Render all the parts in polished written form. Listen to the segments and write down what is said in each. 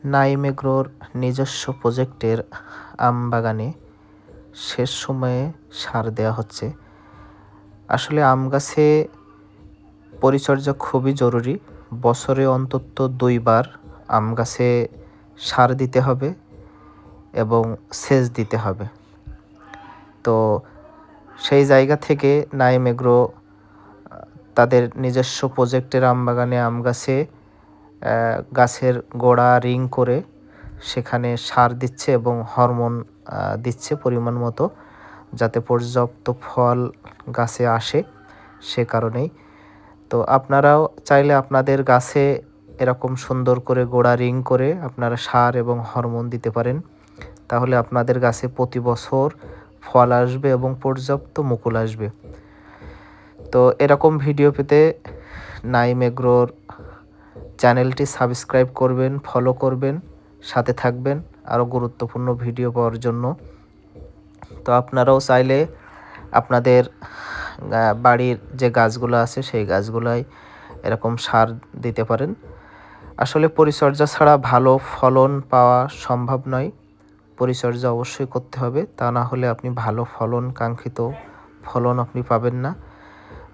নাইম এগ্রোর নিজস্ব প্রজেক্টের আম বাগানে শেষ সময়ে সার দেওয়া হচ্ছে। আসলে আম গাছে পরিচর্যা খুবই জরুরি। বছরে অন্তত 2 বার আম গাছে সার দিতে হবে এবং সেচ দিতে হবে। তো সেই জায়গা থেকে নাইম এগ্রো তাদের নিজস্ব প্রজেক্টের আম বাগানে আম গাছে গাছের গোড়া রিং করে সেখানে সার দিচ্ছে এবং হরমোন দিচ্ছে পরিমাণ মতো, যাতে পর্যাপ্ত ফল গাছে আসে, সে কারণেই। তো আপনারাও চাইলে আপনাদের গাছে এরকম সুন্দর করে গোড়া রিং করে আপনারা সার এবং হরমোন দিতে পারেন। তাহলে আপনাদের গাছে প্রতি বছর ফল আসবে এবং পর্যাপ্ত মুকুল আসবে। তো এরকম ভিডিও পেতে নাইম এগ্রোর চ্যানেলটি সাবস্ক্রাইব করবেন, ফলো করবেন, সাথে থাকবেন আরও গুরুত্বপূর্ণ ভিডিও পাওয়ার জন্য। তো আপনারাও চাইলে আপনাদের বাড়ির যে গাছগুলো আছে সেই গাছগুলোয় এরকম সার দিতে পারেন। আসলে পরিচর্যা ছাড়া ভালো ফলন পাওয়া সম্ভব নয়। পরিচর্যা অবশ্যই করতে হবে, তা না হলে আপনি ভালো ফলন, কাঙ্ক্ষিত ফলন আপনি পাবেন না।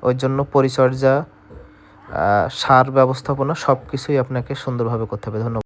ওই জন্য পরিচর্যা, সার ব্যবস্থাপনা সব কিছুই আপনাকে সুন্দরভাবে করতে হবে। ধন্যবাদ।